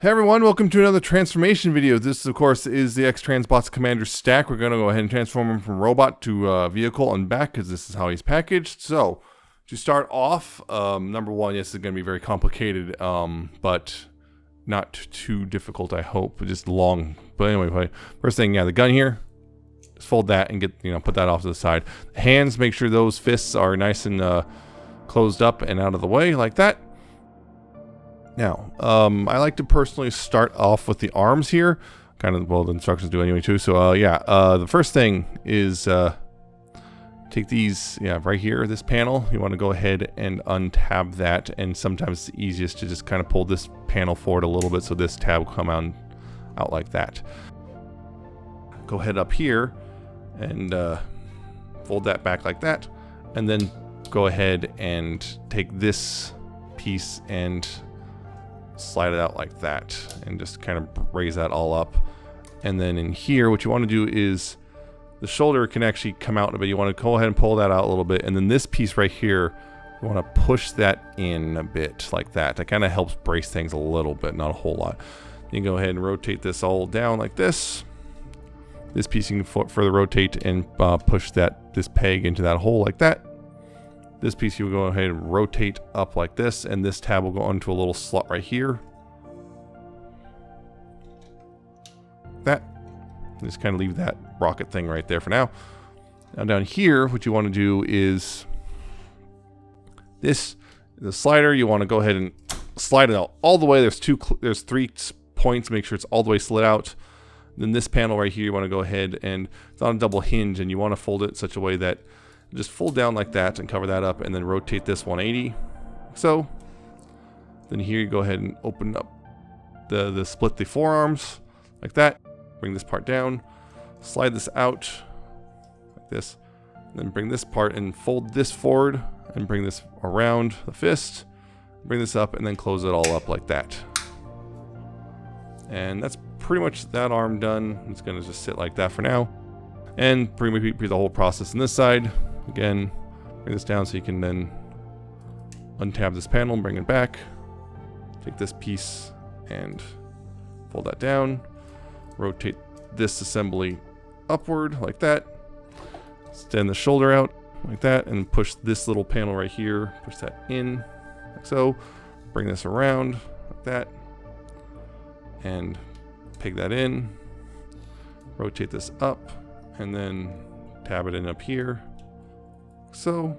Hey everyone, welcome to another transformation video. This, of course, is the X-Transbots Commander stack. We're going to go ahead and transform him from robot to vehicle and back, because this is how he's packaged. So, to start off, number one, yes, it's going to be very complicated, but not too difficult, I hope. Just long. But anyway, first thing, yeah, the gun here. Just fold that and put that off to the side. Hands, make sure those fists are nice and closed up and out of the way, like that. Now, I like to personally start off with the arms here. Kind of, well, the instructions do anyway too. So, the first thing is take these, right here, this panel. You want to go ahead and untab that. And sometimes it's easiest to just kind of pull this panel forward a little bit so this tab will come out like that. Go ahead up here and fold that back like that. And then go ahead and take this piece and slide it out like that and just kind of raise that all up. And then in here, what you want to do is the shoulder can actually come out a bit. You want to go ahead and pull that out a little bit, and then this piece right here, you want to push that in a bit like that. That kind of helps brace things a little bit, not a whole lot. You can go ahead and rotate this all down like this. This piece you can further rotate and push this peg into that hole like that. This piece you will go ahead and rotate up like this, and this tab will go onto a little slot right here. That. Just kind of leave that rocket thing right there for now. Now down here, what you want to do is the slider, you want to go ahead and slide it out all the way. There's 3 points. Make sure it's all the way slid out. Then this panel right here, you want to go ahead and it's on a double hinge, and you want to fold it in such a way that just fold down like that and cover that up, and then rotate this 180. So then here you go ahead and open up the split the forearms like that. Bring this part down, slide this out like this, then bring this part and fold this forward and bring this around the fist, bring this up, and then close it all up like that. And that's pretty much that arm done. It's gonna just sit like that for now, and pretty much repeat the whole process on this side. Again, bring this down so you can then untab this panel and bring it back. Take this piece and fold that down. Rotate this assembly upward like that. Extend the shoulder out like that and push this little panel right here. Push that in like so. Bring this around like that. And peg that in. Rotate this up and then tab it in up here. So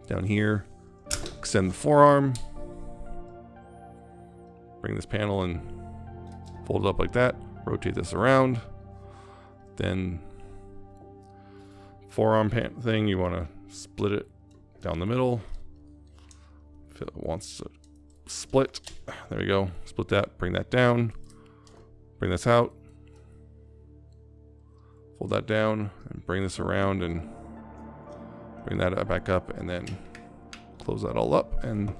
down here, extend the forearm, bring this panel and fold it up like that, rotate this around, then forearm thing, you want to split it down the middle. If it wants to split, there we go, split that, bring that down, bring this out, fold that down and bring this around and bring that back up, and then close that all up, and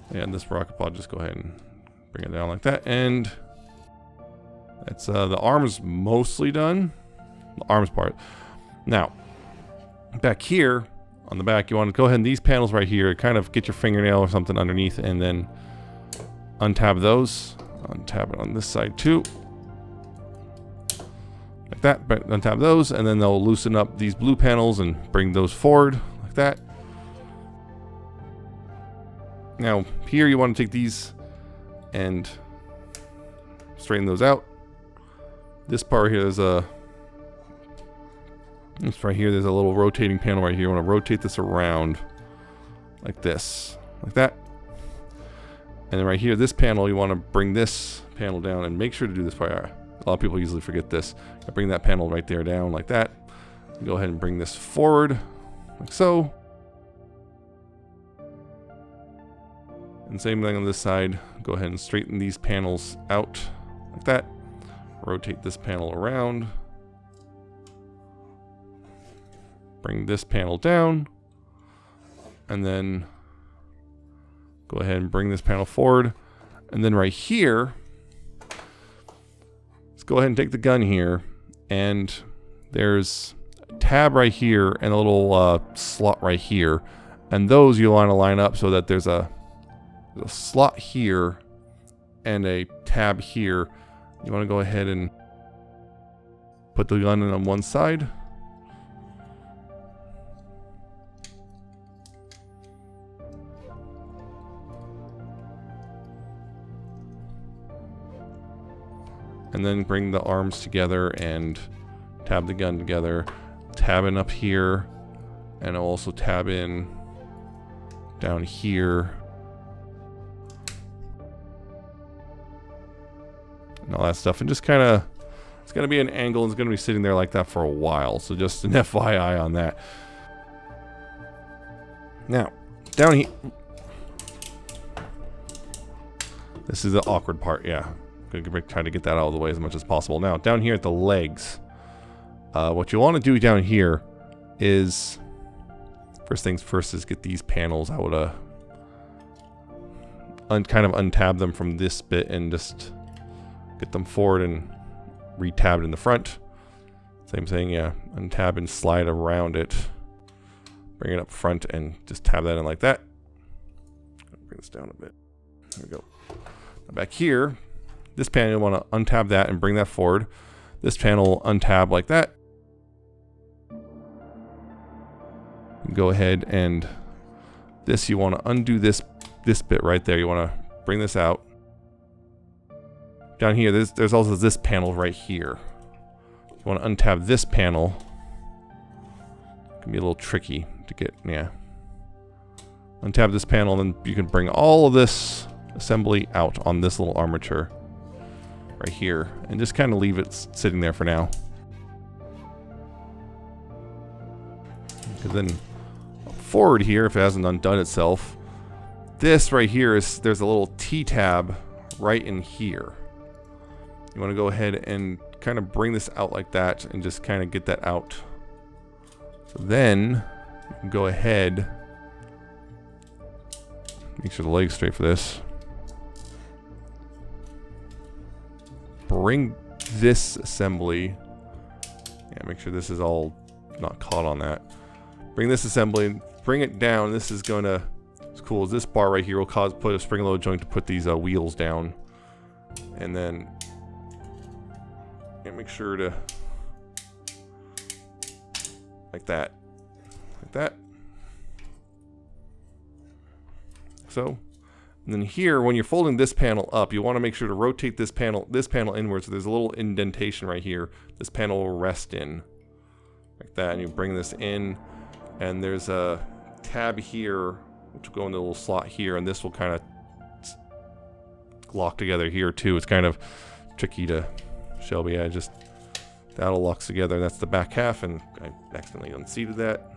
this rocket pod, just go ahead and bring it down like that, and that's the arms mostly done. The arms part. Now, back here on the back, you want to go ahead and these panels right here, kind of get your fingernail or something underneath, and then untab those. Untab it on this side too. Like that, but untap those, and then they'll loosen up these blue panels and bring those forward like that. Now here you want to take these and straighten those out. This part here, there's a little rotating panel right here. You want to rotate this around like this, like that. And then right here, this panel, you want to bring this panel down, and make sure to do this part. A lot of people usually forget this. I bring that panel right there down like that. Go ahead and bring this forward like so. And same thing on this side. Go ahead and straighten these panels out like that. Rotate this panel around. Bring this panel down. And then go ahead and bring this panel forward. And then right here, go ahead and take the gun here, and there's a tab right here and a little slot right here, and those you want to line up so that there's a a slot here and a tab here. You want to go ahead and put the gun in on one side. And then bring the arms together and tab the gun together. Tab in up here, and I'll also tab in down here. And all that stuff. And just kind of, it's going to be an angle, and it's going to be sitting there like that for a while. So just an FYI on that. Now, down here. This is the awkward part, yeah. Gonna try to get that out of the way as much as possible. Now, down here at the legs, what you want to do down here is, first things first, is get these panels. I would kind of untab them from this bit and just get them forward and re-tabbed in the front. Same thing, yeah. Untab and slide around it. Bring it up front and just tab that in like that. Bring this down a bit. There we go. Now back here, this panel, you want to untab that and bring that forward. This panel, untab like that. Go ahead and this, you want to undo this bit right there. You want to bring this out. Down here, there's also this panel right here. You want to untab this panel. It can be a little tricky to get, yeah. Untab this panel, and then you can bring all of this assembly out on this little armature right here, and just kind of leave it sitting there for now. Because then forward here, if it hasn't undone itself, this right here is, there's a little T-tab right in here. You want to go ahead and kind of bring this out like that and just kind of get that out. So then you can go ahead, make sure the leg's straight for this. Bring this assembly, yeah, make sure this is all not caught on that. Bring this assembly, bring it down. This is gonna, as cool as this bar right here will put a spring load joint to put these wheels down. And then, yeah, make sure to, like that. So, and then here, when you're folding this panel up, you want to make sure to rotate this panel inwards. So there's a little indentation right here. This panel will rest in, like that. And you bring this in, and there's a tab here, which will go in the little slot here, and this will kind of lock together here too. It's kind of tricky to show, but yeah, just that'll lock together. That's the back half, and I accidentally unseated that.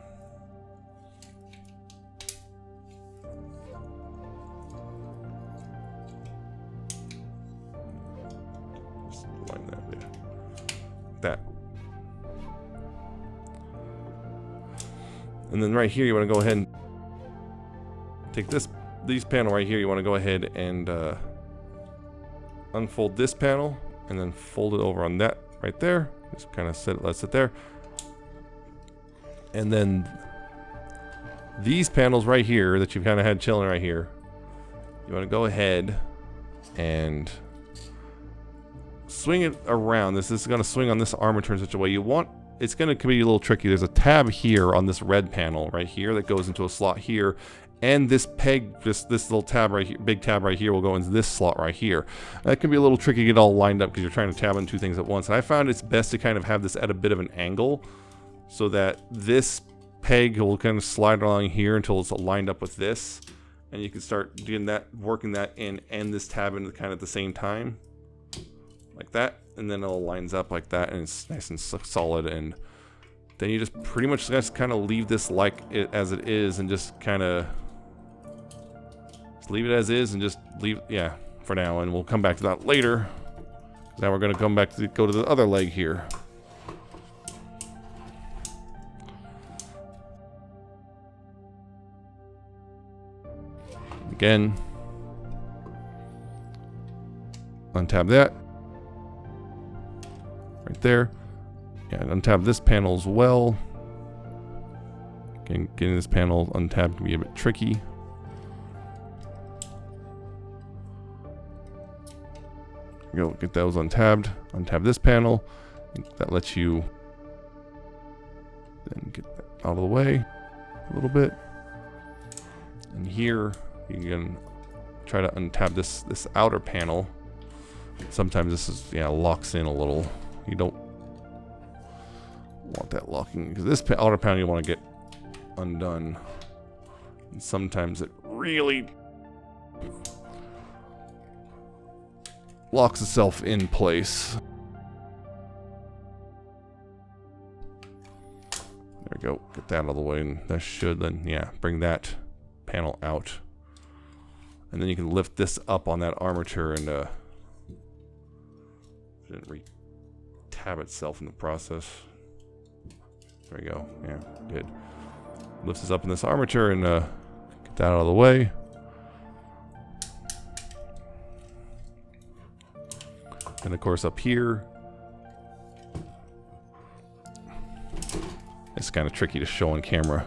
That. And then right here, you want to go ahead and take these panel right here. You want to go ahead and unfold this panel and then fold it over on that right there. Just kind of let it sit there. And then these panels right here that you've kind of had chilling right here, you want to go ahead and swing it around. This is going to swing on this armature in such a way you want. It's going to be a little tricky. There's a tab here on this red panel right here that goes into a slot here, and this peg, this little tab right here, big tab right here, will go into this slot right here. That can be a little tricky to get all lined up because you're trying to tab on two things at once. And I found it's best to kind of have this at a bit of an angle so that this peg will kind of slide along here until it's lined up with this, and you can start doing that, working that in and this tab in kind of at the same time. Like that, and then it all lines up like that, and it's nice and solid. And then you just pretty much just kind of leave this like it as it is, and just kind of leave it as is, and just leave, yeah, for now. And we'll come back to that later. Now we're going to come back to go to the other leg here. Again, untab that. Right there. Yeah, untab this panel as well. Again, getting this panel untabbed can be a bit tricky. we go. Get those untabbed. Untab this panel. That lets you then get that out of the way a little bit. And here you can try to untab this outer panel. Sometimes this is locks in a little. You don't want that locking because this outer panel you want to get undone. And sometimes it really locks itself in place. There we go. Get that out of the way, and that should then bring that panel out. And then you can lift this up on that armature and didn't re-tab itself in the process. There we go. Yeah, good. Lifts this up in this armature and get that out of the way. And of course up here, it's kind of tricky to show on camera.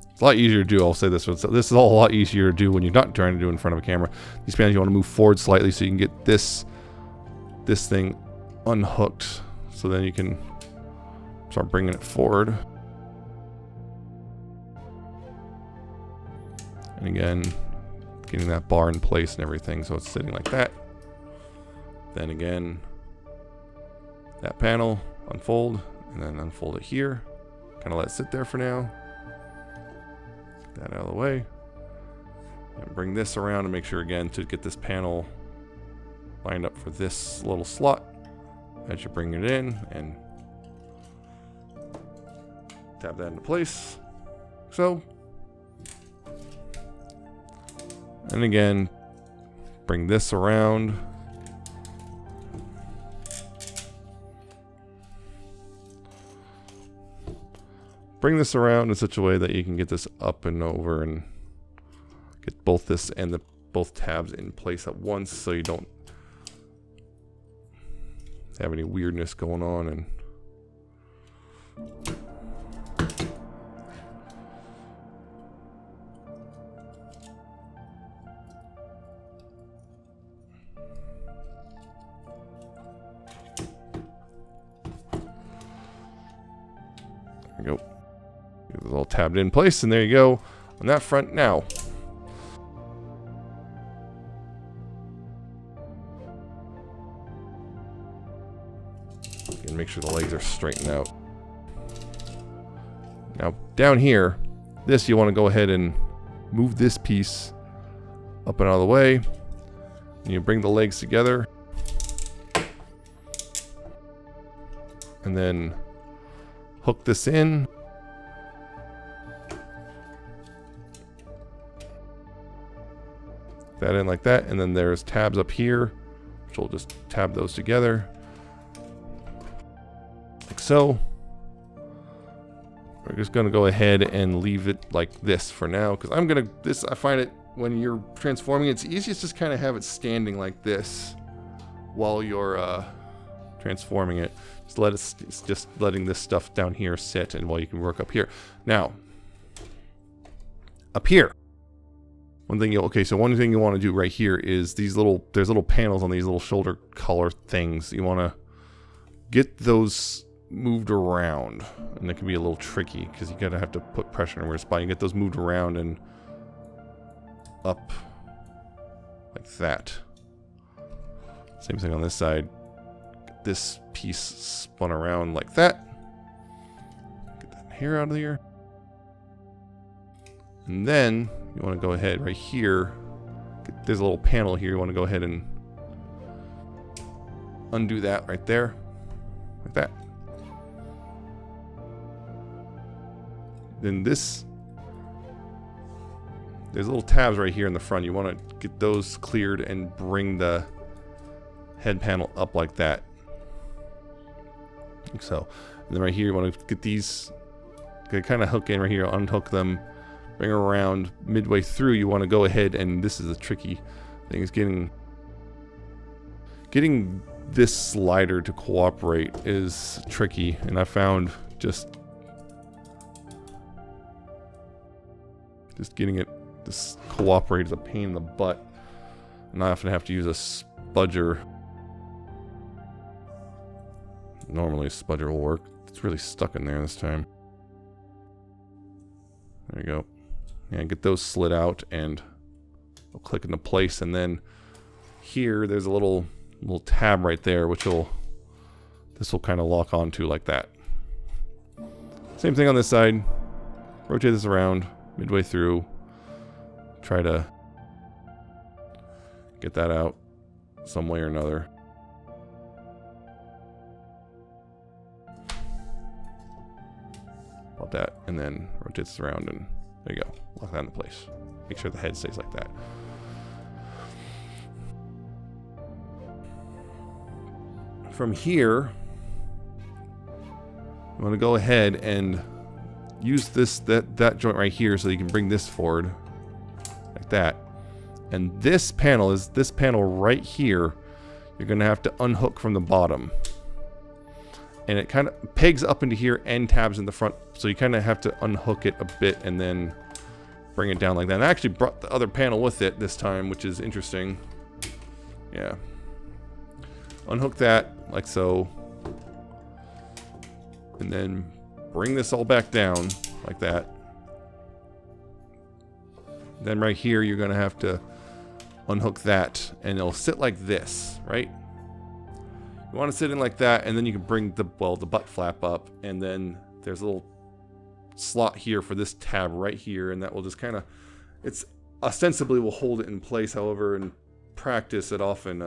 It's a lot easier to do, I'll say this one. So this is all a lot easier to do when you're not trying to do in front of a camera. These panels you want to move forward slightly so you can get this thing unhooked. So then you can start bringing it forward. And again, getting that bar in place and everything so it's sitting like that. Then again, that panel, unfold, and then unfold it here. Kind of let it sit there for now. Get that out of the way. And bring this around and make sure again to get this panel lined up for this little slot as you bring it in, and tab that into place. So, and again, bring this around. Bring this around in such a way that you can get this up and over and get both this and both tabs in place at once so you don't have any weirdness going on. And there we go. Get this all tabbed in place, and there you go on that front now. And make sure the legs are straightened out. Now down here, this you want to go ahead and move this piece up and out of the way. And you bring the legs together. And then hook this in. That in like that, and then there's tabs up here, which we'll just tab those together. Like so. We're just gonna go ahead and leave it like this for now, because I find it when you're transforming, it's easiest just kind of have it standing like this while you're transforming it. Just letting this stuff down here sit, and while you can work up here. Now, up here. One thing you want to do right here is there's little panels on these little shoulder collar things. You want to get those moved around, and it can be a little tricky because you gotta have to put pressure in where spot. You get those moved around and up like that. Same thing on this side. Get this piece spun around like that. Get that hair out of here. And then you want to go ahead right here. There's a little panel here. You want to go ahead and undo that right there. Like that. Then there's little tabs right here in the front. You want to get those cleared and bring the head panel up like that. Like so. And then right here you want to get these, kind of hook in right here, unhook them. Bring around midway through. You want to go ahead, and this is a tricky thing, is getting this slider to cooperate is tricky, and I found just getting it to cooperate is a pain in the butt, and I often have to use spudger. Normally a spudger will work. It's really stuck in there this time. There you go. And get those slid out and we'll click into place, and then here there's a little tab right there which this will kind of lock onto like that. Same thing on this side. Rotate this around midway through. Try to get that out some way or another. About that, and then rotate this around, and there you go. Lock that into place. Make sure the head stays like that. From here, I'm going to go ahead and use that joint right here so you can bring this forward like that. And this panel is this panel right here. You're going to have to unhook from the bottom. And it kind of pegs up into here and tabs in the front. So you kind of have to unhook it a bit and then bring it down like that. And I actually brought the other panel with it this time, which is interesting. Yeah. Unhook that like so. And then bring this all back down like that. Then right here, you're going to have to unhook that, and it'll sit like this, right? You want to sit in like that, and then you can bring the butt flap up, and then there's a little slot here for this tab right here, and that will just kind of, it's ostensibly will hold it in place. However, in practice, it often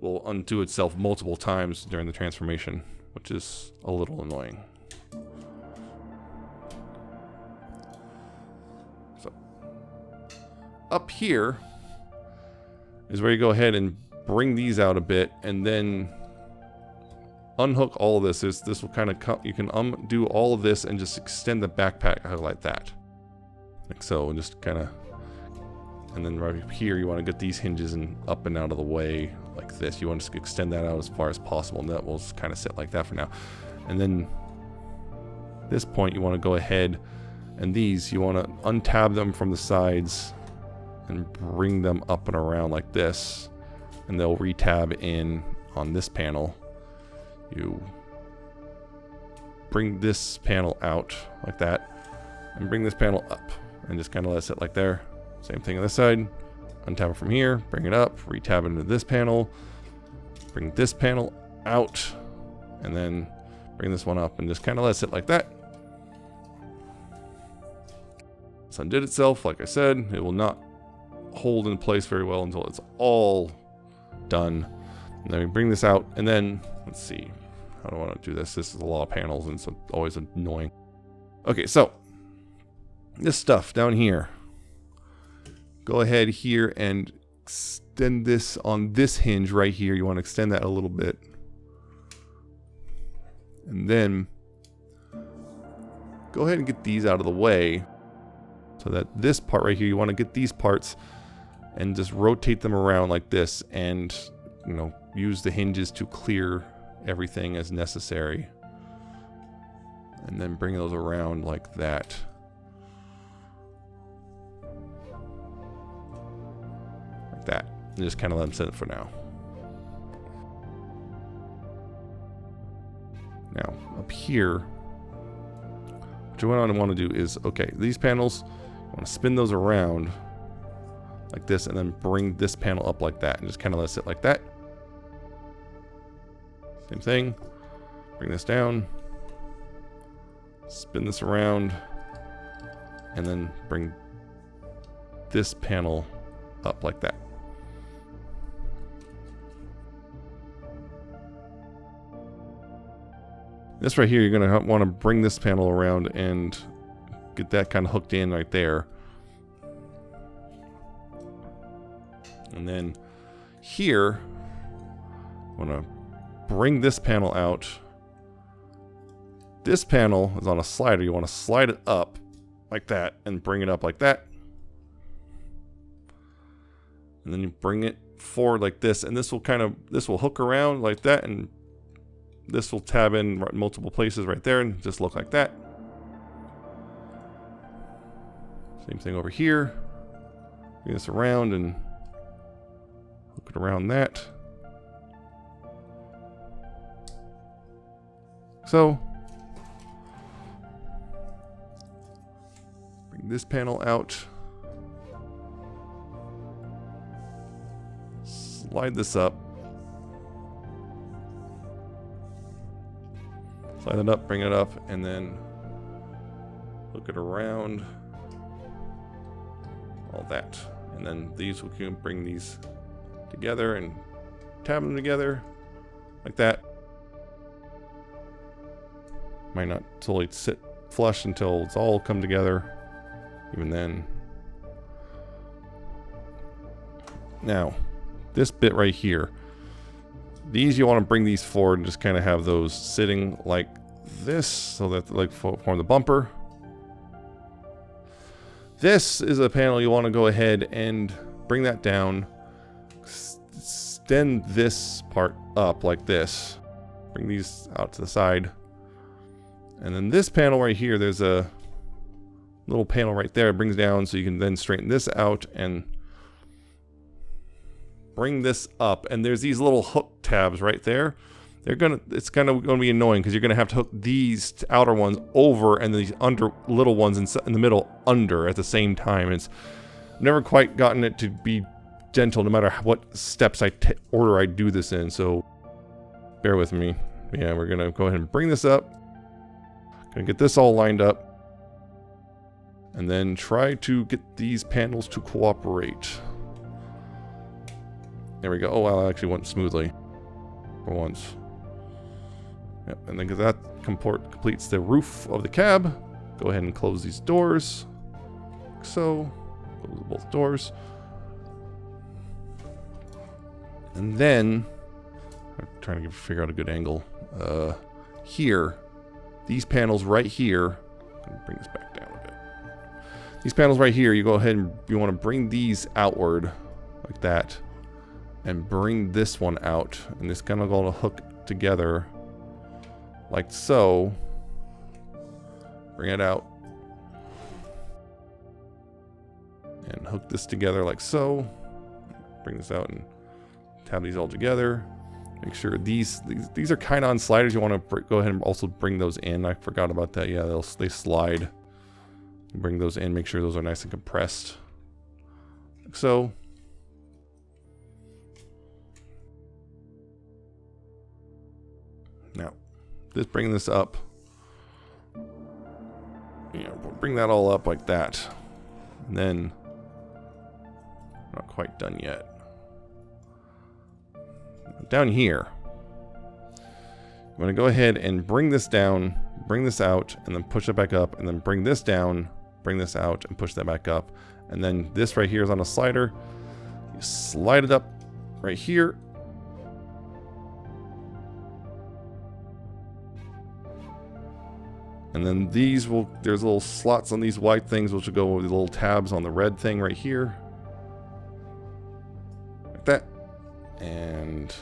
will undo itself multiple times during the transformation, which is a little annoying. So up here is where you go ahead and bring these out a bit, and then unhook all of this. This will kind of come, you can undo all of this and just extend the backpack out like that, like so, and just kind of, and then right here you want to get these hinges and up and out of the way like this. You want to extend that out as far as possible, and that will just kind of sit like that for now. And then this point you want to go ahead, and these you want to untab them from the sides and bring them up and around like this, and they'll retab in on this panel. You bring this panel out like that and bring this panel up and just kind of let it sit like there. Same thing on this side. Untab it from here, bring it up, retab it into this panel, bring this panel out, and then bring this one up and just kind of let it sit like that. This undid itself, like I said. It will not hold in place very well until it's all done. And then we bring this out, and then let's see, how do I want to do this? This is a lot of panels, and it's always annoying. Okay, so this stuff down here, go ahead here and extend this on this hinge right here. You want to extend that a little bit, and then go ahead and get these out of the way, so that this part right here, you want to get these parts and just rotate them around like this, and you know, use the hinges to clear everything as necessary, and then bring those around like that. Like that. And just kind of let them sit for now. Now, up here, what you want to do is, okay, these panels, you want to spin those around like this, and then bring this panel up like that, and just kind of let it sit like that. Same thing. Bring this down, spin this around, and then bring this panel up like that. This right here, you're going to want to bring this panel around and get that kind of hooked in right there. And then here, I want to bring this panel out. This panel is on a slider. You want to slide it up like that and bring it up like that. And then you bring it forward like this, and this will hook around like that, and this will tab in multiple places right there and just look like that. Same thing over here. Bring this around and hook it it around that. So, bring this panel out. Slide this up. Slide it up, bring it up, and then hook it around. All that. And then these, we can bring these together and tab them together like that. Might not totally sit flush until it's all come together. Even then. Now, this bit right here. These you want to bring these forward and just kind of have those sitting like this so that they like form the bumper. This is a panel you want to go ahead and bring that down. Extend this part up like this. Bring these out to the side. And then this panel right here, there's a little panel right there. It brings down so you can then straighten this out and bring this up. And there's these little hook tabs right there. It's kind of going to be annoying because you're going to have to hook these outer ones over and these under little ones in the middle under at the same time. I've never quite gotten it to be gentle no matter what steps order I do this in. So bear with me. Yeah, we're going to go ahead and bring this up. Gonna get this all lined up. And then try to get these panels to cooperate. There we go. Oh, wow, that actually went smoothly for once. Yep, and then that completes the roof of the cab. Go ahead and close these doors. Like so. Close both doors. And then, I'm trying to figure out a good angle. Here, these panels right here, bring this back down a bit. These panels right here, you go ahead and you want to bring these outward like that. And bring this one out. And this kind of going to hook together like so. Bring it out. And hook this together like so. Bring this out and tab these all together. Make sure these are kind of on sliders. You want to go ahead and also bring those in. I forgot about that. Yeah, they slide. Bring those in. Make sure those are nice and compressed. Like so. Now, just bring this up. Bring that all up like that. And then, not quite done yet. Down here, I'm going to go ahead and bring this down, bring this out, and then push it back up, and then bring this down, bring this out, and push that back up. And then this right here is on a slider. You slide it up right here. And then there's little slots on these white things, which will go with the little tabs on the red thing right here. Like that. And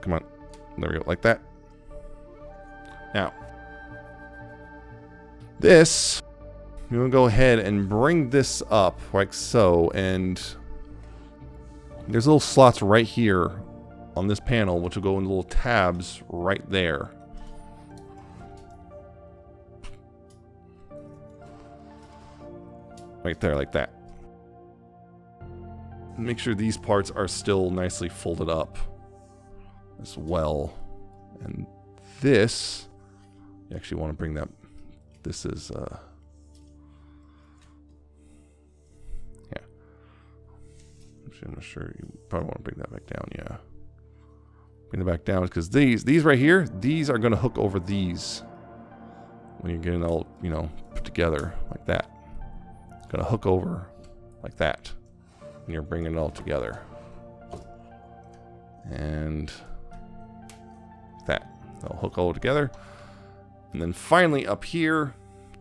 come on, there we go, like that. Now, this, you're gonna go ahead and bring this up like so, and there's little slots right here on this panel, which will go into little tabs right there. Right there, like that. Make sure these parts are still nicely folded up as well. And this, you actually want to bring that, this is, yeah. I'm not sure, you probably want to bring that back down, yeah. Bring it back down, because these right here, these are going to hook over these. When you're getting all, put together like that. It's going to hook over like that. And you're bringing it all together. And that. They'll hook all together. And then finally up here,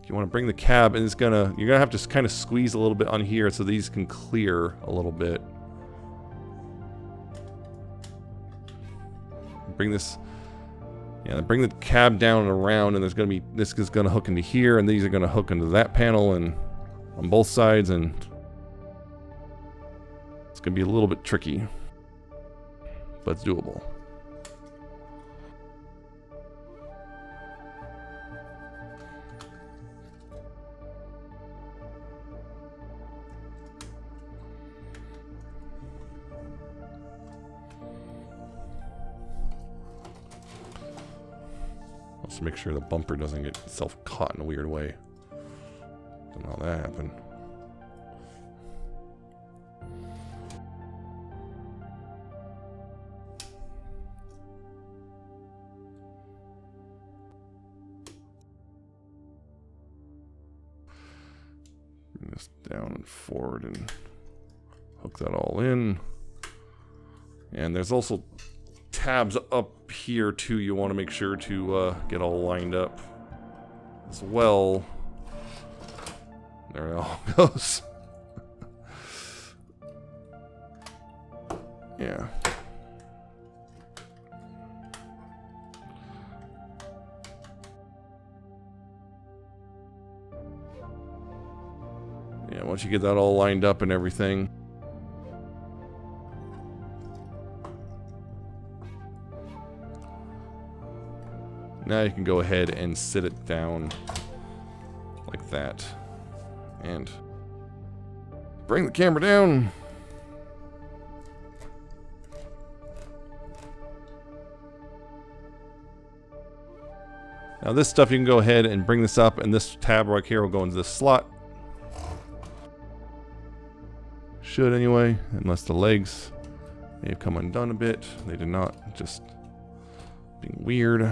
you want to bring the cab, and you're gonna have to kind of squeeze a little bit on here so these can clear a little bit. Bring this, bring the cab down and around, and this is gonna hook into here, and these are gonna hook into that panel and on both sides, and It's going to be a little bit tricky, but it's doable. Also make sure the bumper doesn't get itself caught in a weird way. Don't know how that happened. Bring this down and forward and hook that all in. And there's also tabs up here too you want to make sure to get all lined up as well. There it all goes. Yeah. Yeah, once you get that all lined up and everything. Now you can go ahead and sit it down like that. And bring the camera down. Now this stuff you can go ahead and bring this up, and this tab right here will go into this slot. Should anyway, unless the legs may have come undone a bit. They did not, just being weird.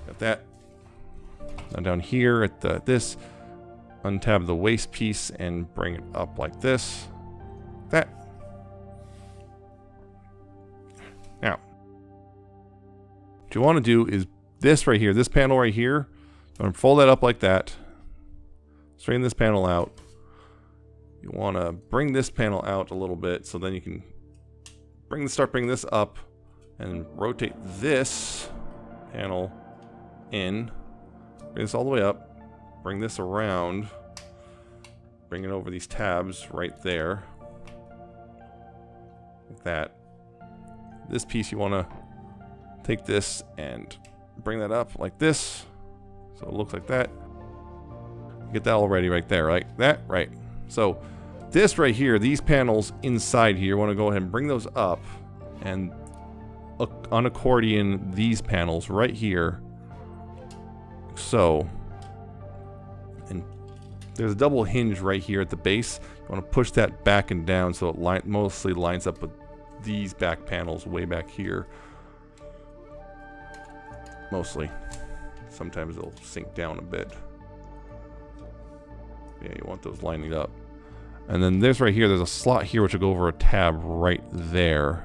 Got that. Now down here at this, untab the waist piece and bring it up like this. That. Now, what you want to do is this right here, this panel right here. You want to fold that up like that. Straighten this panel out. You want to bring this panel out a little bit, so then you can start bringing this up and rotate this panel in. Bring this all the way up. Bring this around. Bring it over these tabs right there. Like that. This piece you want to take this and bring that up like this. So it looks like that. Get that all ready right there, like that, right. So this right here, these panels inside here, you want to go ahead and bring those up and unaccordion these panels right here. So, and there's a double hinge right here at the base. You want to push that back and down so it mostly lines up with these back panels way back here. Mostly. Sometimes they'll sink down a bit. Yeah, you want those lining up. And then this right here, there's a slot here which will go over a tab right there.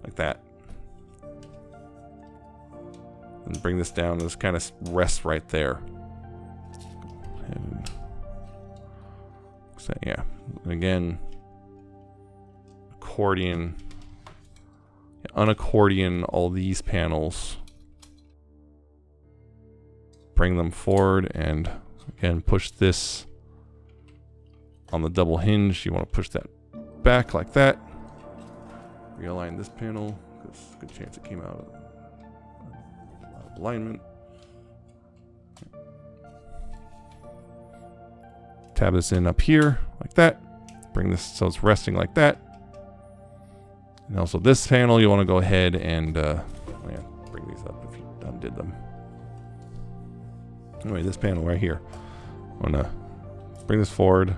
Like that. And bring this down, and this kind of rests right there. And so, yeah. And again, accordion, unaccordion all these panels. Bring them forward, and again, push this on the double hinge. You want to push that back like that. Realign this panel, because there's a good chance it came out of alignment. Tab this in up here like that. Bring this so it's resting like that. And also this panel, you want to go ahead and bring these up if you undid them. Anyway, this panel right here. I'm gonna bring this forward,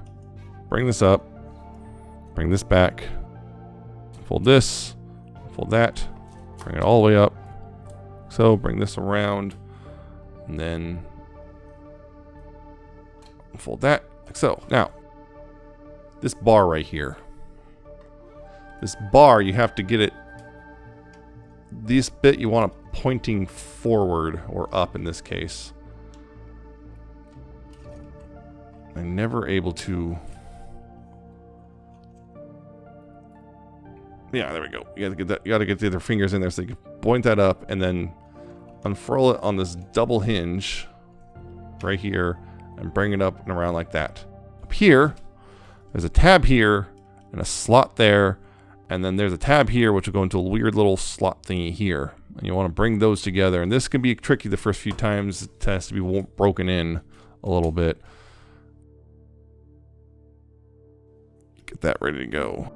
bring this up, bring this back, fold this, fold that, bring it all the way up. So bring this around, and then fold that, like so. Now, this bar right here. This bar, you have to get it, this bit you want it pointing forward, or up in this case. I'm never able to. Yeah, there we go. You gotta get that. You gotta get the other fingers in there so you can point that up and then unfurl it on this double hinge right here and bring it up and around like that. Up here, there's a tab here and a slot there, and then there's a tab here which will go into a weird little slot thingy here. And you want to bring those together, and this can be tricky the first few times. It has to be broken in a little bit. Get that ready to go.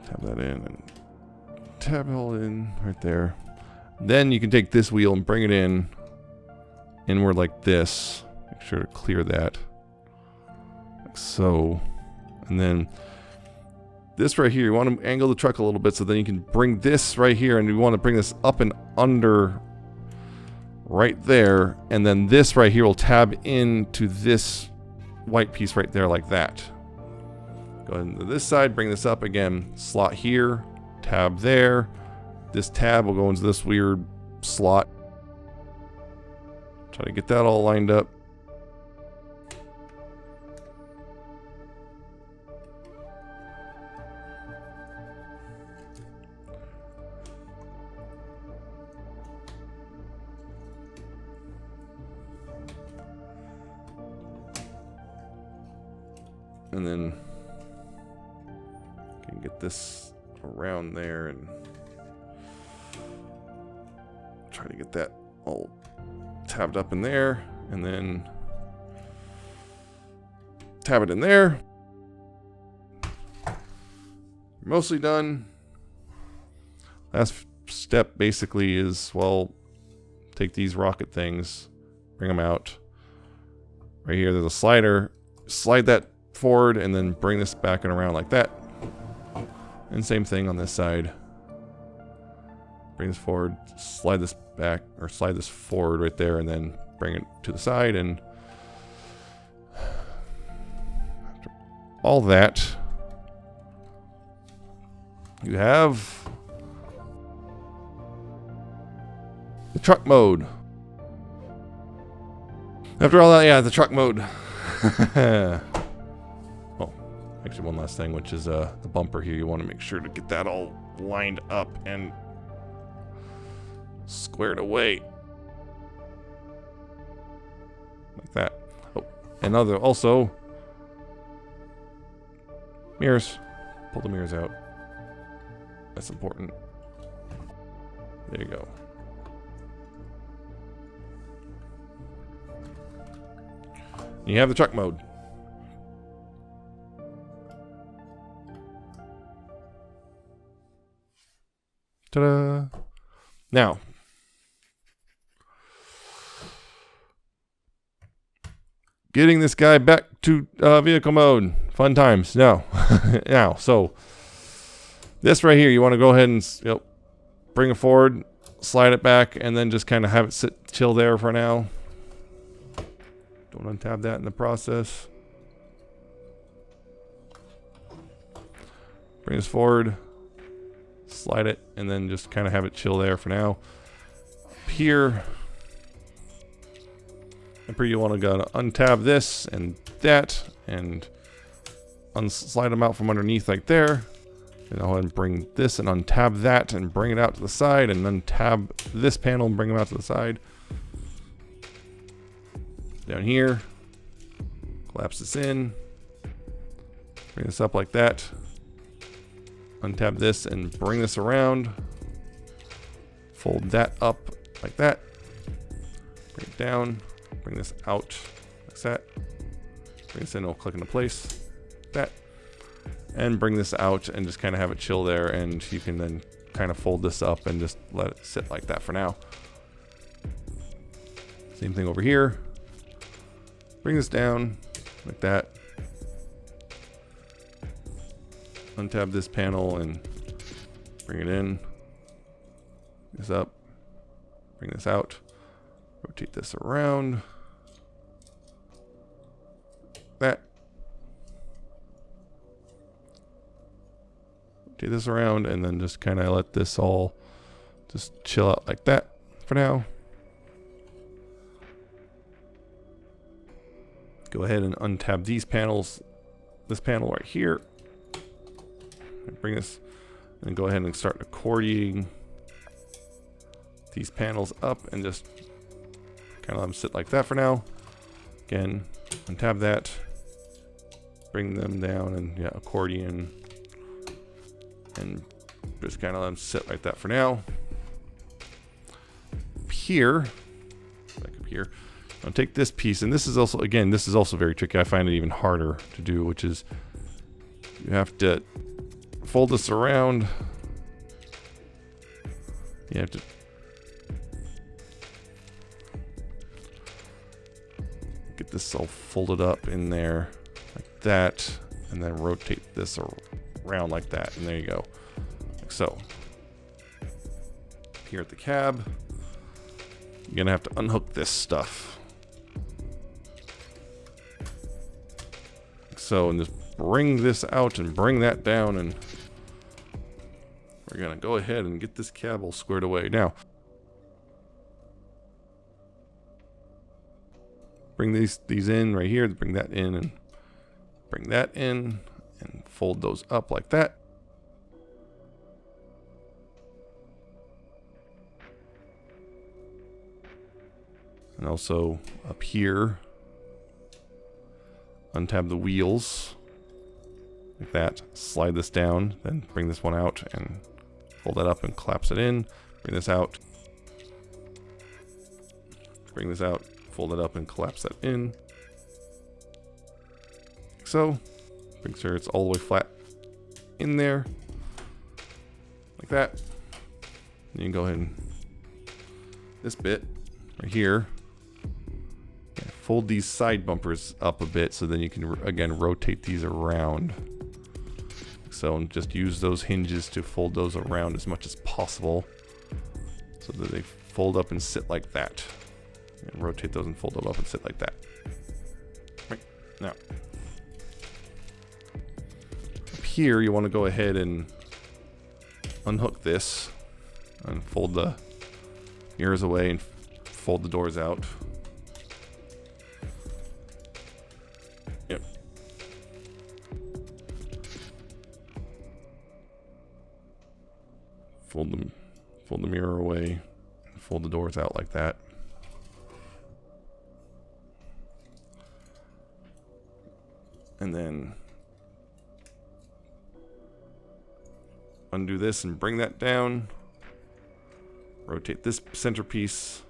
Tab that in and tab it all in right there. Then you can take this wheel and bring it in inward like this. Make sure to clear that. Like so. And then this right here, you want to angle the truck a little bit so then you can bring this right here, and you want to bring this up and under right there, and then this right here will tab into this white piece right there like that. Go into this side, bring this up again, slot here, tab there. This tab will go into this weird slot. Try to get that all lined up. And then you can get this around there and try to get that all tabbed up in there, and then tab it in there. Mostly done. Last step basically is, well, take these rocket things, bring them out. Right here, there's a slider. Slide that forward and then bring this back and around like that. And same thing on this side. Bring this forward, slide this back, or slide this forward right there, and then bring it to the side. And after all that, you have the truck mode. After all that, yeah, the truck mode. Oh, actually one last thing, which is the bumper here. You want to make sure to get that all lined up and squared away. Like that. Oh, and also mirrors. Pull the mirrors out. That's important. There you go. You have the truck mode. Ta-da! Now, getting this guy back to vehicle mode. Fun times. Now, so this right here, you want to go ahead and bring it forward, slide it back, and then just kind of have it chill there for now. Don't untab that in the process. Bring this forward, slide it, and then just kind of have it chill there for now. Up here, you want to go untab this and that, and slide them out from underneath like there. And I'll go ahead and bring this and untab that and bring it out to the side, and untab this panel and bring them out to the side. Down here, collapse this in, bring this up like that, untab this and bring this around, fold that up like that, bring it down, bring this out like that, bring this in, it'll click into place, like that, and bring this out and just kind of have it chill there, and you can then kind of fold this up and just let it sit like that for now. Same thing over here. Bring this down like that. Untab this panel and bring it in. This up. Bring this out. Rotate this around. That. Rotate this around and then just kind of let this all just chill out like that for now. Go ahead and untab these panels, this panel right here. Bring this, and go ahead and start accordiating these panels up and just Kind of let them sit like that for now. Again, untab that. Bring them down and yeah, accordion. And just kind of let them sit like that for now. Up here, back up here. I'll take this piece, and this is also, again, this is also very tricky. I find it even harder to do, which is you have to fold this around. You have to get this all folded up in there like that, and then rotate this around like that, and there you go, like so. Here at the cab, you're gonna have to unhook this stuff. Like so, and just bring this out and bring that down, and we're gonna go ahead and get this cab all squared away. Now, bring these in right here, bring that in and bring that in, and fold those up like that. And also up here, untab the wheels like that, slide this down, then bring this one out and fold that up and collapse it in. Bring this out, bring this out, fold it up and collapse that in. Like so. Make sure it's all the way flat in there. Like that. And you can go ahead and this bit right here. Yeah, fold these side bumpers up a bit so then you can again rotate these around. So, and just use those hinges to fold those around as much as possible so that they fold up and sit like that. And rotate those and fold them up and sit like that. Right. Now, up here you want to go ahead and unhook this and fold the mirrors away and fold the doors out. Yep. Fold the mirror away, fold the doors out like that. And then undo this and bring that down. Rotate this centerpiece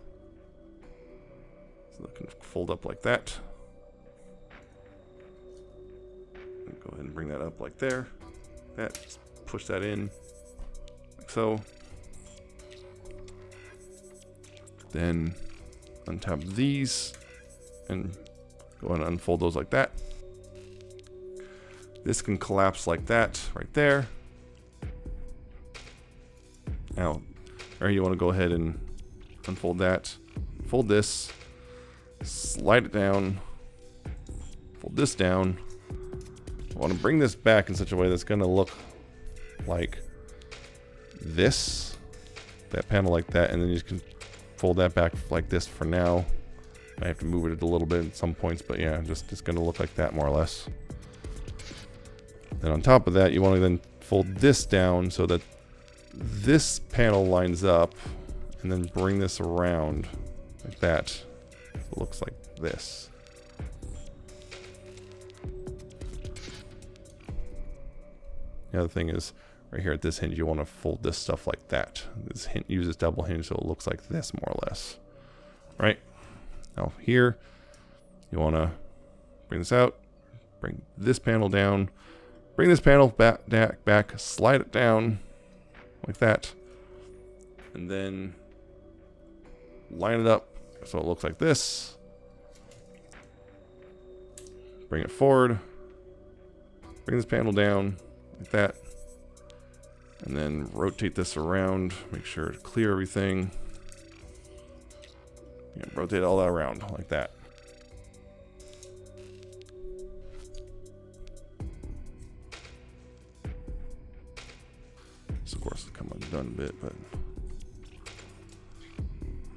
so that can fold up like that. And go ahead and bring that up like there. That, just push that in like so. Then untab these and go ahead and unfold those like that. This can collapse like that right there. Now, right, you want to go ahead and unfold that. Fold this. Slide it down. Fold this down. I want to bring this back in such a way that's going to look like this. That panel like that, and then you just can fold that back like this for now. I have to move it a little bit at some points, but yeah, just it's going to look like that more or less. Then on top of that, you want to then fold this down so that this panel lines up, and then bring this around like that. So it looks like this. The other thing is, right here at this hinge, you want to fold this stuff like that. This use this double hinge so it looks like this more or less. Right? Now here, you want to bring this out, bring this panel down, bring this panel back, slide it down like that, and then line it up so it looks like this. Bring it forward, bring this panel down like that, and then rotate this around, make sure to clear everything. Yeah, rotate all that around like that. This, of course, has come undone a bit, but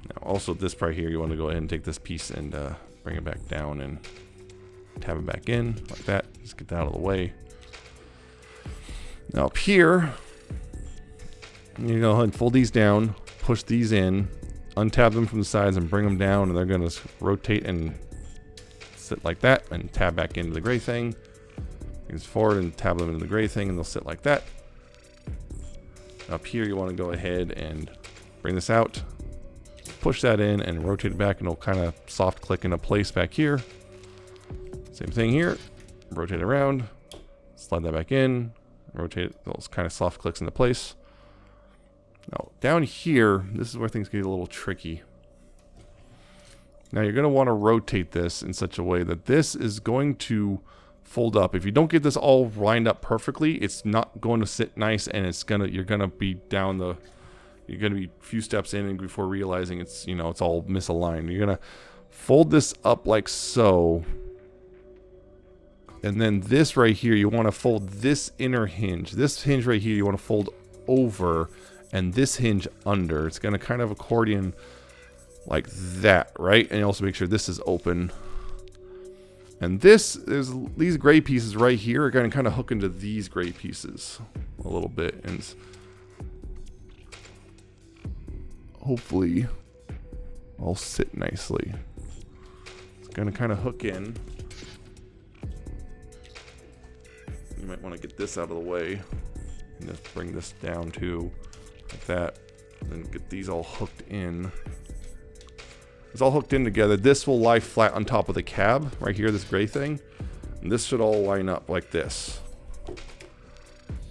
now also this part here, you want to go ahead and take this piece and bring it back down and tab it back in like that. Just get that out of the way. Now up here, you go ahead and fold these down, push these in, untab them from the sides and bring them down, and they're going to rotate and sit like that, and tab back into the gray thing. Bring this forward and tab them into the gray thing, and they'll sit like that. Up here, you want to go ahead and bring this out, push that in, and rotate it back, and it'll kind of soft click into place back here. Same thing here. Rotate it around, slide that back in, rotate it. Those kind of soft clicks into place. Now, down here, this is where things get a little tricky. Now, you're going to want to rotate this in such a way that this is going to fold up. If you don't get this all lined up perfectly, it's not going to sit nice, and you're going to be down the, you're going to be a few steps in and before realizing it's, you know, it's all misaligned. You're going to fold this up like so. And then this right here, you want to fold this inner hinge. This hinge right here, you want to fold over, and this hinge under. It's going to kind of accordion like that, right? And you also make sure this is open. And this is, these gray pieces right here are going to kind of hook into these gray pieces a little bit. And hopefully all sit nicely. It's going to kind of hook in. You might want to get this out of the way and just bring this down too, like that, and then get these all hooked in. It's all hooked in together. This will lie flat on top of the cab right here, this gray thing, and this should all line up like this.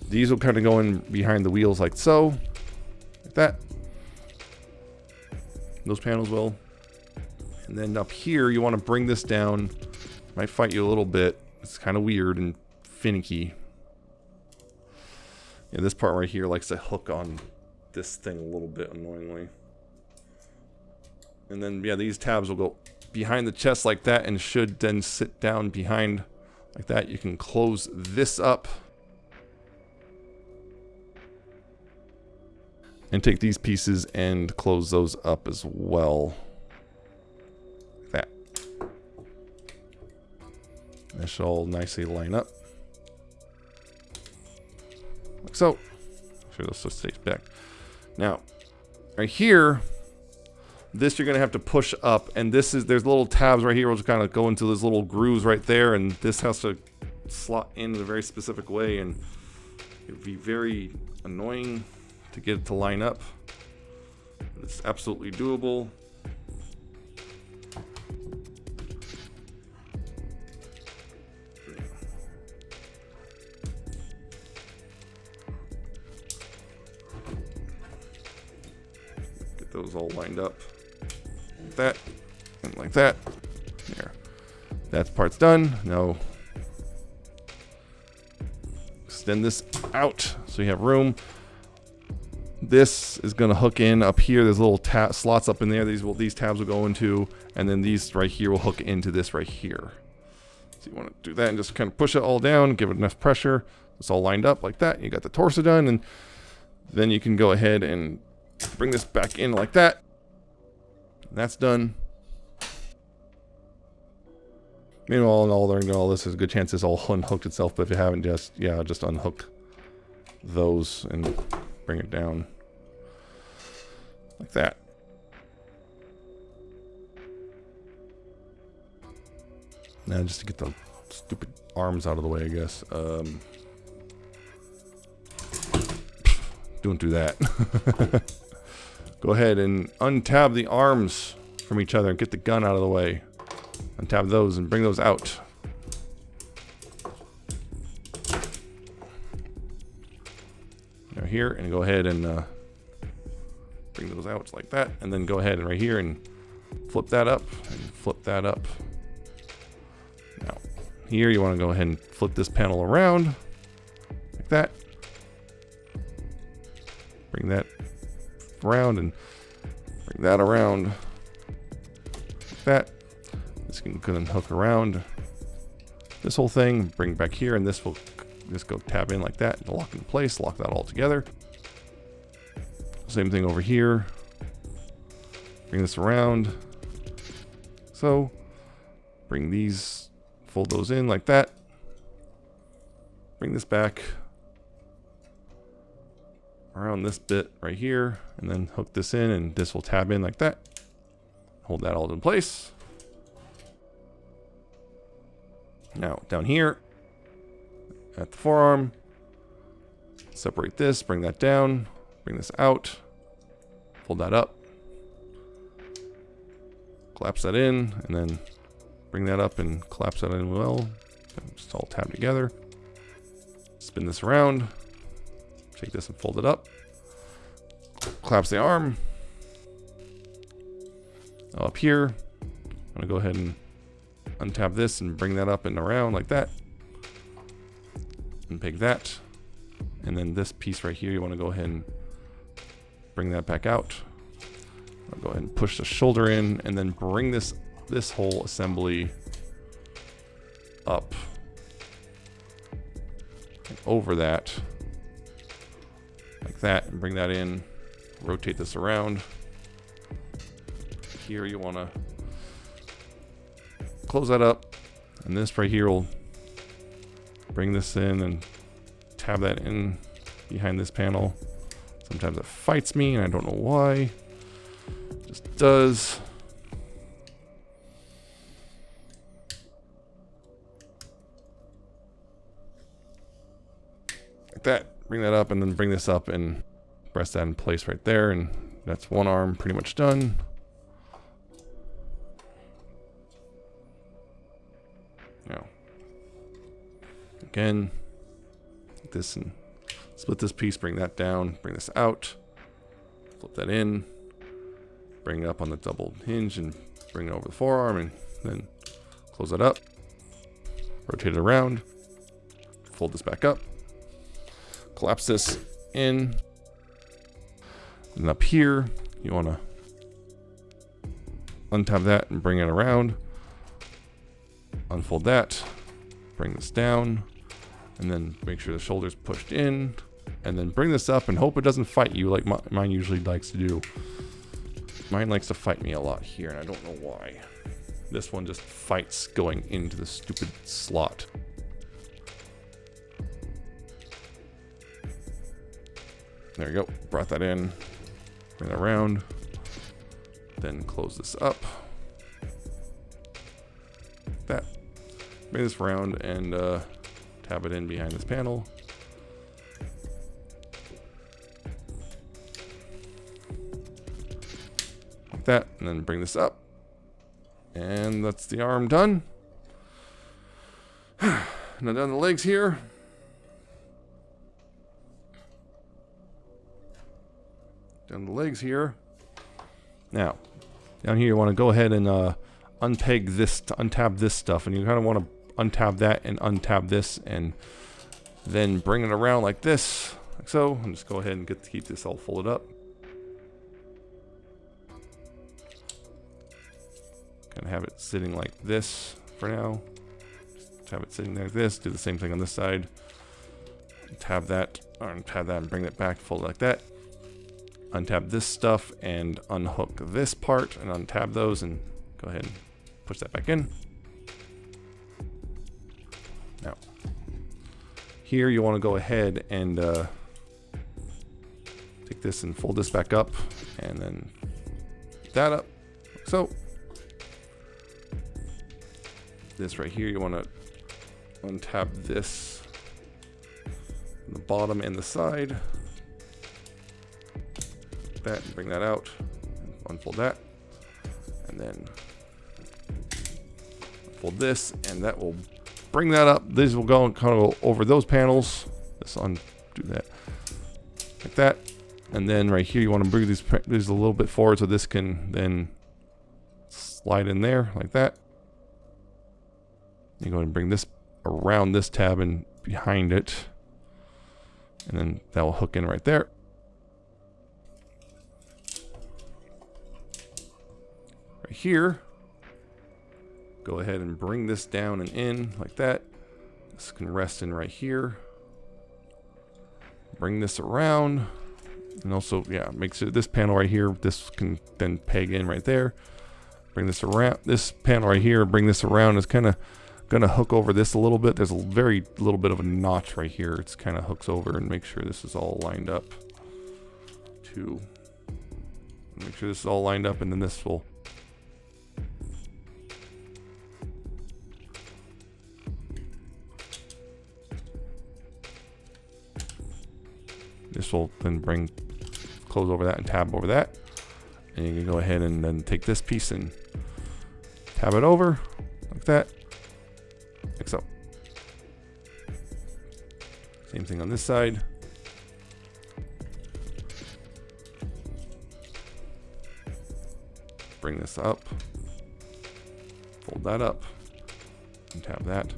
These will kind of go in behind the wheels like so, like that. Those panels will. And then up here, you want to bring this down. Might fight you a little bit. It's kind of weird and finicky. Yeah, this part right here likes to hook on this thing a little bit annoyingly. And then, yeah, these tabs will go behind the chest like that and should then sit down behind like that. You can close this up and take these pieces and close those up as well. Like that. That should all nicely line up. Like so. Sure, this just stays back. Now, right here, this you're gonna have to push up, and this is, there's little tabs right here which kind of go into those little grooves right there, and this has to slot in a very specific way, and it would be very annoying to get it to line up. It's absolutely doable. Get those all lined up. Like that, and like that. There. That part's done. Now, extend this out so you have room. This is going to hook in up here. There's little slots up in there. These tabs will go into, and then these right here will hook into this right here. So you want to do that and just kind of push it all down, give it enough pressure. It's all lined up like that. You got the torso done, and then you can go ahead and bring this back in like that. That's done. Meanwhile, and all during all this, there's a good chance this all unhooked itself, but if you haven't, just unhook those and bring it down like that. Now, just to get the stupid arms out of the way, I guess. Don't do that. Go ahead and untab the arms from each other and get the gun out of the way. Untab those and bring those out. Now here, and go ahead and bring those out like that, and then go ahead and right here and flip that up and flip that up. Now here you want to go ahead and flip this panel around like that. Bring that around and bring that around like that. This can then hook around this whole thing, bring back here, and this will just go tab in like that to lock in place, lock that all together. Same thing over here. Bring this around. So bring these, fold those in like that. Bring this back. around this bit right here, and then hook this in, and this will tab in like that. Hold that all in place. Now down here at the forearm, separate this, bring that down, bring this out, fold that up, collapse that in, and then bring that up and collapse that in well. Just all tab together. Spin this around, take this and fold it up, collapse the arm. Up here, I'm gonna go ahead and untab this and bring that up and around like that. And peg that. And then this piece right here, you want to go ahead and bring that back out. I'll go ahead and push the shoulder in, and then bring this whole assembly up and over that like that, and bring that in. Rotate this around. Here you want to close that up, and this right here will bring this in and tab that in behind this panel. Sometimes it fights me and I don't know why. It just does. Like that. Bring that up and then bring this up and press that in place right there, and that's one arm pretty much done. Now, again, like this, and split this piece, bring that down, bring this out, flip that in, bring it up on the double hinge and bring it over the forearm, and then close that up, rotate it around, fold this back up, collapse this in, and up here, you want to untab that and bring it around. Unfold that, bring this down, and then make sure the shoulder's pushed in, and then bring this up and hope it doesn't fight you like mine usually likes to do. Mine likes to fight me a lot here, and I don't know why. This one just fights going into the stupid slot. There you go, brought that in, bring that around, then close this up. Like that. Bring this around and tab it in behind this panel. Like that, and then bring this up. And that's the arm done. Now down the legs here. Down the legs here. Now, down here you want to go ahead and unpeg this to untab this stuff, and you kind of want to untab that and untab this, and then bring it around like this, like so, and just go ahead and keep this all folded up. Kind of have it sitting like this for now. Just have it sitting like this. Do the same thing on this side. Tab that, or tab that, and bring it back, fold it like that. Untab this stuff and unhook this part, and untab those, and go ahead and push that back in. Now, here you want to go ahead and take this and fold this back up, and then that up, like so. This right here, you want to untab this on the bottom and the side. Like that, and bring that out, unfold that, and then fold this, and that will bring that up. These will go and kind of go over those panels. Let's undo that like that, and then right here you want to bring these a little bit forward so this can then slide in there like that. You go ahead and bring this around this tab and behind it, and then that will hook in right there. Right here, go ahead and bring this down and in like that. This can rest in right here. Bring this around, and also, yeah, make sure this panel right here, this can then peg in right there. Bring this around, this panel right here, bring this around. It's kind of gonna hook over this a little bit. There's a very little bit of a notch right here. It's kind of hooks over, and make sure this is all lined up. 2. Make sure this is all lined up, and then this will. This will then close over that and tab over that. And you can go ahead and then take this piece and tab it over like that. Like so. Same thing on this side. Bring this up. Fold that up. And tab that.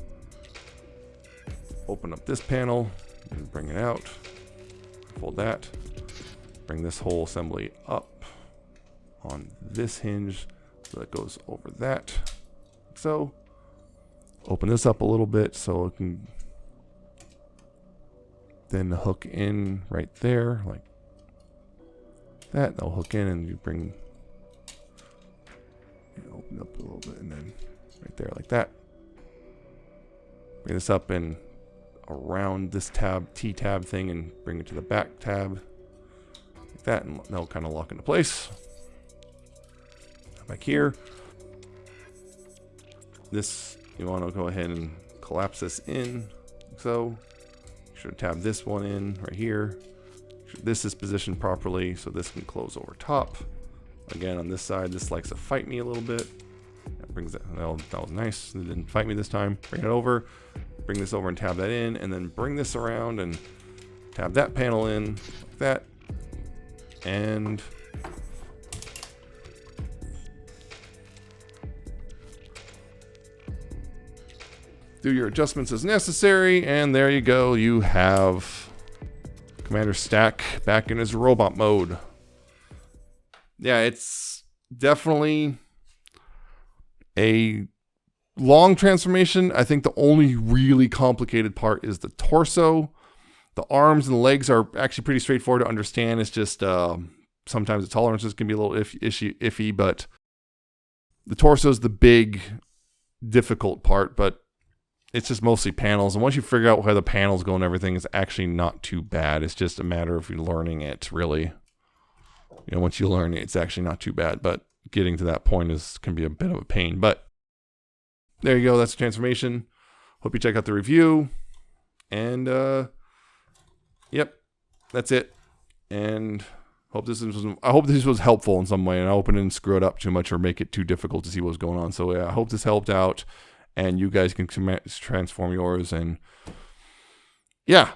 Open up this panel and bring it out. Fold that. Bring this whole assembly up on this hinge so that goes over that. Like so. Open this up a little bit so it can then hook in right there like that. That'll hook in, and you bring, open up a little bit, and then right there like that. Bring this up and around this tab, T-tab thing, and bring it to the back tab like that, and that'll kind of lock into place. Back here, this, you want to go ahead and collapse this in like so. Should tab this one in right here. This is positioned properly so this can close over top. Again, on this side, this likes to fight me a little bit. That brings that. That was nice. It didn't fight me this time. Bring it over. Bring this over and tab that in, and then bring this around and tab that panel in like that. And do your adjustments as necessary, and there you go. You have Commander Stack back in his robot mode. Yeah, it's definitely a long transformation. I think the only really complicated part is the torso. The arms and the legs are actually pretty straightforward to understand. It's just sometimes the tolerances can be a little iffy, but the torso is the big, difficult part, but it's just mostly panels. And once you figure out where the panels go and everything, it's actually not too bad. It's just a matter of you learning it, really. You know, once you learn it, it's actually not too bad. But getting to that point can be a bit of a pain. But there you go. That's the transformation. Hope you check out the review. And, yep, that's it. And I hope this was helpful in some way. And I hope it didn't screw it up too much or make it too difficult to see what was going on. So, yeah, I hope this helped out. And you guys can transform yours, and yeah.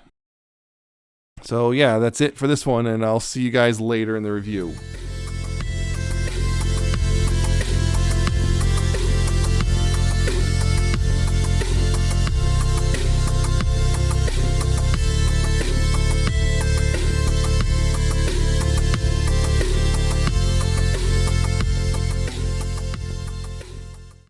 So yeah, that's it for this one, and I'll see you guys later in the review.